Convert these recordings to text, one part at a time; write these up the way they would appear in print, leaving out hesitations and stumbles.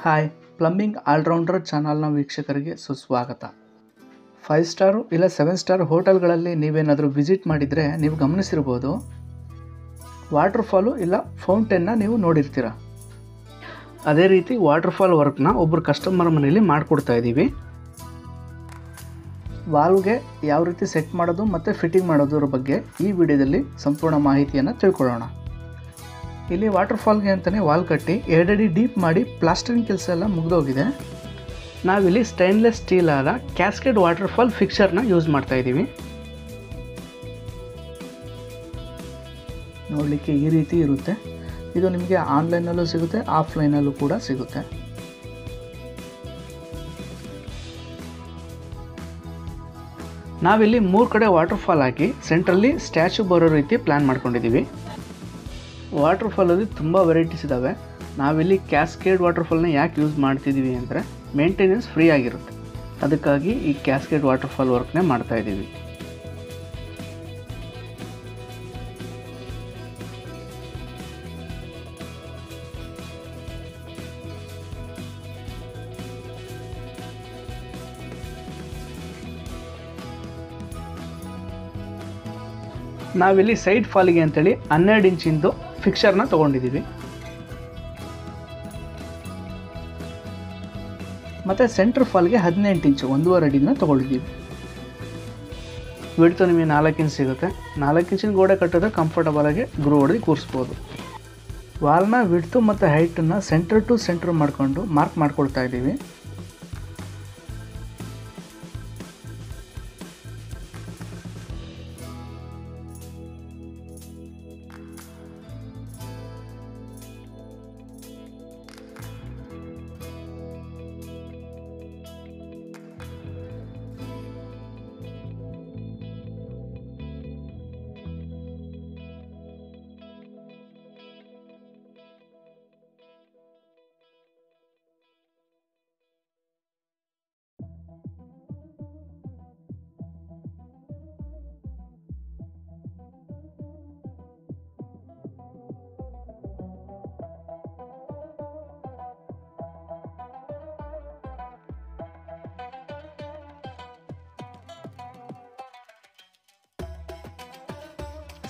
Hi, plumbing allrounder ಚಾನಲ್ನ ವೀಕ್ಷಕರಿಗೆ ಸುಸ್ವಾಗತ. 5 ಸ್ಟಾರು ಇಲ್ಲ 7 ಸ್ಟಾರ್ ಹೋಟೆಲ್ಗಳಲ್ಲಿ ನೀವೇನಾದರೂ ವಿಸಿಟ್ ಮಾಡಿದರೆ ನೀವು ಗಮನಿಸಿರ್ಬೋದು, ವಾಟರ್ಫಾಲು ಇಲ್ಲ ಫೌಂಟೇನ್ನ ನೀವು ನೋಡಿರ್ತೀರ. ಅದೇ ರೀತಿ ವಾಟರ್ಫಾಲ್ ವರ್ಕ್ನ ಒಬ್ಬರು ಕಸ್ಟಮರ್ ಮನೆಯಲ್ಲಿ ಮಾಡಿಕೊಡ್ತಾ ಇದ್ದೀವಿ. ವಾಲ್ಗೆ ಯಾವ ರೀತಿ ಸೆಟ್ ಮಾಡೋದು ಮತ್ತು ಫಿಟ್ಟಿಂಗ್ ಮಾಡೋದ್ರ ಬಗ್ಗೆ ಈ ವಿಡಿಯೋದಲ್ಲಿ ಸಂಪೂರ್ಣ ಮಾಹಿತಿಯನ್ನು ತಿಳ್ಕೊಳ್ಳೋಣ. ಇಲ್ಲಿ ವಾಟರ್ಫಾಲ್ಗೆ ಅಂತಲೇ ವಾಲ್ ಕಟ್ಟಿ 2 ಅಡಿ ಡೀಪ್ ಮಾಡಿ ಪ್ಲಾಸ್ಟರಿಂಗ್ ಕೆಲಸ ಎಲ್ಲ ಮುಗಿದೋಗಿದೆ. ನಾವಿಲ್ಲಿ ಸ್ಟೈನ್ಲೆಸ್ ಸ್ಟೀಲ್ ಆದ ಕ್ಯಾಸ್ಕೇಡ್ ವಾಟರ್ಫಾಲ್ ಫಿಕ್ಸರ್ನ ಯೂಸ್ ಮಾಡ್ತಾ ಇದ್ದೀವಿ. ನೋಡಲಿಕ್ಕೆ ಈ ರೀತಿ ಇರುತ್ತೆ. ಇದು ನಿಮಗೆ ಆನ್ಲೈನಲ್ಲೂ ಸಿಗುತ್ತೆ, ಆಫ್ಲೈನಲ್ಲೂ ಕೂಡ ಸಿಗುತ್ತೆ. ನಾವಿಲ್ಲಿ 3 ಕಡೆ ವಾಟರ್ಫಾಲ್ ಹಾಕಿ ಸೆಂಟ್ರಲ್ಲಿ ಸ್ಟ್ಯಾಚು ಬರೋ ರೀತಿ ಪ್ಲ್ಯಾನ್ ಮಾಡ್ಕೊಂಡಿದ್ದೀವಿ. ವಾಟರ್ಫಾಲಲ್ಲಿ ತುಂಬ ವೆರೈಟೀಸ್ ಇದ್ದಾವೆ. ನಾವಿಲ್ಲಿ ಕ್ಯಾಸ್ಕೇಡ್ ವಾಟರ್ಫಾಲ್ನ ಯಾಕೆ ಯೂಸ್ ಮಾಡ್ತಿದ್ದೀವಿ ಅಂದರೆ ಮೇಂಟೆನೆನ್ಸ್ ಫ್ರೀ ಆಗಿರುತ್ತೆ. ಅದಕ್ಕಾಗಿ ಈ ಕ್ಯಾಸ್ಕೇಡ್ ವಾಟರ್ಫಾಲ್ ವರ್ಕ್ನೇ ಮಾಡ್ತಾ ಇದ್ದೀವಿ. ನಾವಿಲ್ಲಿ ಸೈಡ್ ಫಾಲಿಗೆ ಅಂತೇಳಿ 12 ಇಂಚಿಂದು ಫಿಕ್ಸರ್ನ ತೊಗೊಂಡಿದ್ದೀವಿ. ಮತ್ತು ಸೆಂಟ್ರ್ ಫಾಲ್ಗೆ 18 ಇಂಚು 1.5 ಅಡಿನ ತೊಗೊಂಡಿದ್ದೀವಿ. ಬಿಡ್ತು ನಿಮಗೆ 4 ಇಂಚ್ ಸಿಗುತ್ತೆ. 4 ಇಂಚಿನ ಗೋಡೆ ಕಟ್ಟಿದ್ರೆ ಕಂಫರ್ಟಬಲಾಗಿ ಗ್ರೂ ಹೊಡೆದು ಕೂರಿಸ್ಬೋದು. ವಾಲ್ನ ವಿಡ್ತು ಮತ್ತು ಹೈಟನ್ನು ಸೆಂಟರ್ ಟು ಸೆಂಟರ್ ಮಾಡಿಕೊಂಡು ಮಾರ್ಕ್ ಮಾಡ್ಕೊಳ್ತಾ ಇದ್ದೀವಿ.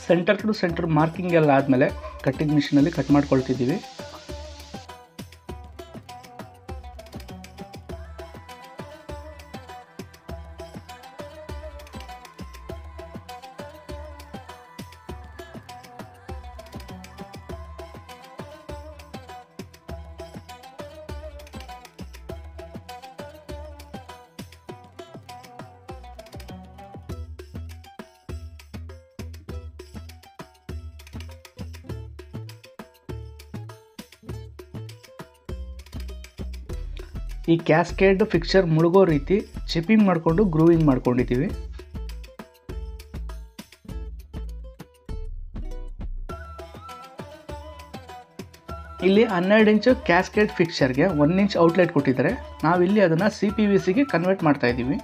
ಸೆಂಟರ್ ಟು ಸೆಂಟರ್ ಮಾರ್ಕಿಂಗ್ ಎಲ್ಲ ಆದಮೇಲೆ ಕಟ್ಟಿಂಗ್ ಮಿಷಿನಲ್ಲಿ ಕಟ್ ಮಾಡ್ಕೊಳ್ತಿದ್ದೀವಿ. ಈ ಕ್ಯಾಸ್ಕೇಡ್ ಫಿಕ್ಸರ್ ಮುಳುಗೋ ರೀತಿ ಚಿಪ್ಪಿಂಗ್ ಮಾಡಿಕೊಂಡು ಗ್ರೂವಿಂಗ್ ಮಾಡ್ಕೊಂಡಿದ್ದೀವಿ. ಇಲ್ಲಿ 12 ಇಂಚು ಕ್ಯಾಸ್ಕೇಡ್ ಫಿಕ್ಸರ್ಗೆ 1 ಇಂಚ್ ಔಟ್ಲೆಟ್ ಕೊಟ್ಟಿದ್ದಾರೆ. ನಾವಿಲ್ಲಿ ಅದನ್ನು CPVCಗೆ ಕನ್ವರ್ಟ್ ಮಾಡ್ತಾ ಇದ್ದೀವಿ.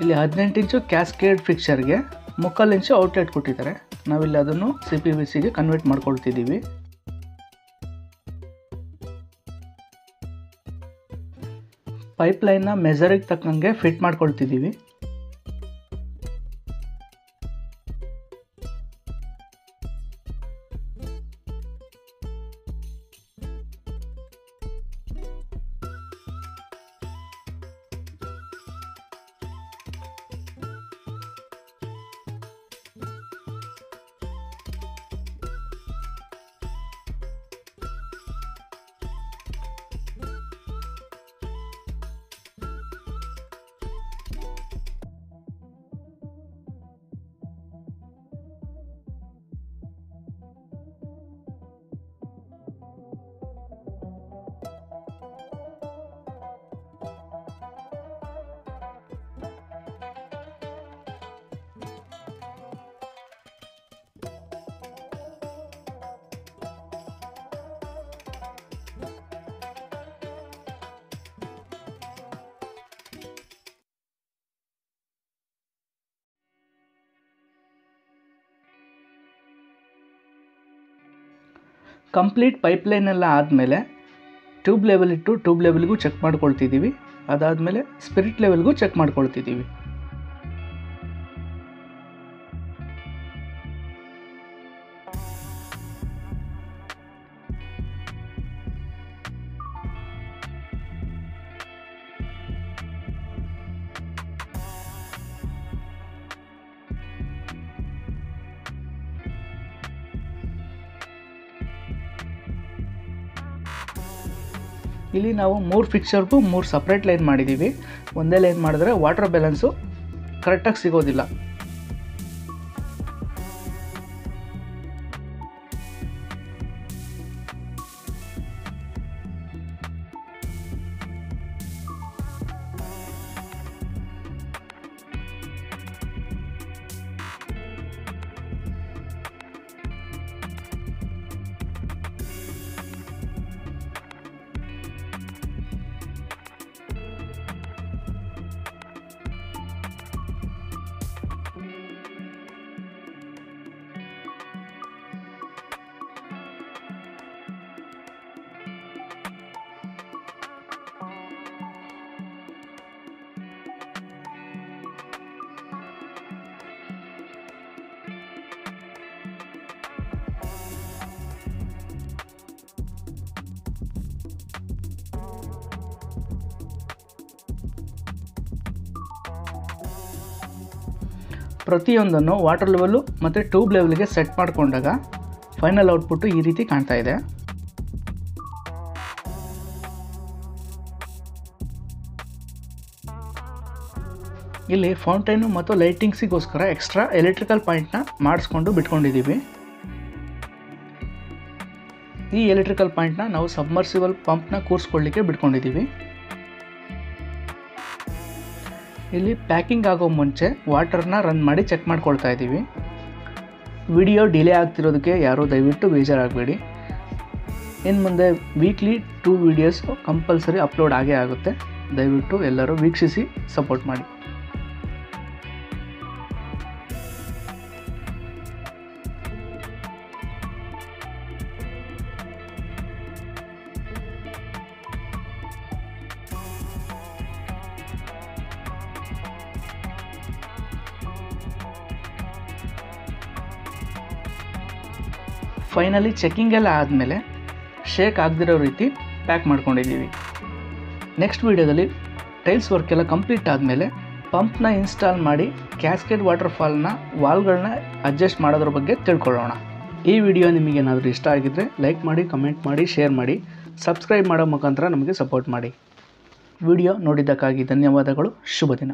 ಇಲ್ಲಿ 18 ಇಂಚು ಕ್ಯಾಸ್ಕೇಡ್ ಫಿಕ್ಸರ್ಗೆ 3/4 ಇಂಚು ಔಟ್ಲೆಟ್ ಕೊಟ್ಟಿದ್ದಾರೆ. ನಾವಿಲ್ಲಿ ಅದನ್ನು CPVCಗೆ ಕನ್ವರ್ಟ್ ಮಾಡ್ಕೊಳ್ತಿದ್ದೀವಿ. ಪೈಪ್ಲೈನ್ನ ಮೆಜರಿಗೆ ತಕ್ಕಂಗೆ ಫಿಟ್ ಮಾಡ್ಕೊಳ್ತಿದ್ದೀವಿ. ಕಂಪ್ಲೀಟ್ ಪೈಪ್ಲೈನ್ ಎಲ್ಲ ಆದಮೇಲೆ ಟ್ಯೂಬ್ ಲೆವೆಲ್ ಇಟ್ಟು ಟ್ಯೂಬ್ ಲೆವೆಲ್ಗೂ ಚೆಕ್ ಮಾಡ್ಕೊಳ್ತಿದ್ದೀವಿ. ಅದಾದಮೇಲೆ ಸ್ಪಿರಿಟ್ ಲೆವೆಲ್ಗೂ ಚೆಕ್ ಮಾಡ್ಕೊಳ್ತಿದ್ದೀವಿ. ಇಲ್ಲಿ ನಾವು 3 ಫಿಕ್ಚರ್ಗೂ 3 ಸಪ್ರೇಟ್ ಲೈನ್ ಮಾಡಿದ್ದೀವಿ. ಒಂದೇ ಲೈನ್ ಮಾಡಿದ್ರೆ ವಾಟರ್ ಬ್ಯಾಲೆನ್ಸು ಕರೆಕ್ಟಾಗಿ ಸಿಗೋದಿಲ್ಲ. ಪ್ರತಿಯೊಂದನ್ನು ವಾಟರ್ ಲೆವೆಲ್ಲು ಮತ್ತು ಟ್ಯೂಬ್ ಲೆವೆಲ್ಗೆ ಸೆಟ್ ಮಾಡಿಕೊಂಡಾಗ ಫೈನಲ್ ಔಟ್ಪುಟ್ಟು ಈ ರೀತಿ ಕಾಣ್ತಾ ಇದೆ. ಇಲ್ಲಿ ಫೌಂಟೈನು ಮತ್ತು ಲೈಟಿಂಗ್ಸಿಗೋಸ್ಕರ ಎಕ್ಸ್ಟ್ರಾ ಎಲೆಕ್ಟ್ರಿಕಲ್ ಪಾಯಿಂಟ್ನ ಮಾಡಿಸ್ಕೊಂಡು ಬಿಟ್ಕೊಂಡಿದ್ದೀವಿ. ಈ ಎಲೆಕ್ಟ್ರಿಕಲ್ ಪಾಯಿಂಟ್ನ ನಾವು ಸಬ್ಮರ್ಸಿಬಲ್ ಪಂಪ್ನ ಕೂರಿಸ್ಕೊಳ್ಳಿಕ್ಕೆ ಬಿಟ್ಕೊಂಡಿದ್ದೀವಿ. ಇಲ್ಲಿ ಪ್ಯಾಕಿಂಗ್ ಆಗೋ ಮುಂಚೆ ವಾಟರ್ನ ರನ್ ಮಾಡಿ ಚೆಕ್ ಮಾಡ್ಕೊಳ್ತಾ ಇದ್ದೀವಿ. ವಿಡಿಯೋ ಡಿಲೇ ಆಗ್ತಿರೋದಕ್ಕೆ ಯಾರೂ ದಯವಿಟ್ಟು ಬೇಜಾರಾಗಬೇಡಿ. ಇನ್ನು ಮುಂದೆ ವೀಕ್ಲಿ 2 ವೀಡಿಯೋಸ್ ಕಂಪಲ್ಸರಿ ಅಪ್ಲೋಡ್ ಆಗೇ ಆಗುತ್ತೆ. ದಯವಿಟ್ಟು ಎಲ್ಲರೂ ವೀಕ್ಷಿಸಿ ಸಪೋರ್ಟ್ ಮಾಡಿ. ಫೈನಲಿ ಚೆಕಿಂಗ್ ಎಲ್ಲ ಆದಮೇಲೆ ಶೇಕ್ ಆಗದಿರೋ ರೀತಿ ಪ್ಯಾಕ್ ಮಾಡ್ಕೊಂಡಿದ್ದೀವಿ. ನೆಕ್ಸ್ಟ್ ವೀಡಿಯೋದಲ್ಲಿ ಟೈಲ್ಸ್ ವರ್ಕ್ ಎಲ್ಲ ಕಂಪ್ಲೀಟ್ ಆದಮೇಲೆ ಪಂಪ್ನ ಇನ್ಸ್ಟಾಲ್ ಮಾಡಿ ಕ್ಯಾಸ್ಕೇಡ್ ವಾಟರ್ಫಾಲ್ನ ವಾಲ್ಗಳನ್ನ ಅಡ್ಜಸ್ಟ್ ಮಾಡೋದ್ರ ಬಗ್ಗೆ ತಿಳ್ಕೊಳ್ಳೋಣ. ಈ ವಿಡಿಯೋ ನಿಮಗೇನಾದರೂ ಇಷ್ಟ ಆಗಿದ್ದರೆ ಲೈಕ್ ಮಾಡಿ, ಕಮೆಂಟ್ ಮಾಡಿ, ಶೇರ್ ಮಾಡಿ, ಸಬ್ಸ್ಕ್ರೈಬ್ ಮಾಡೋ ಮುಖಾಂತರ ನಮಗೆ ಸಪೋರ್ಟ್ ಮಾಡಿ. ವಿಡಿಯೋ ನೋಡಿದ್ದಕ್ಕಾಗಿ ಧನ್ಯವಾದಗಳು. ಶುಭ ದಿನ.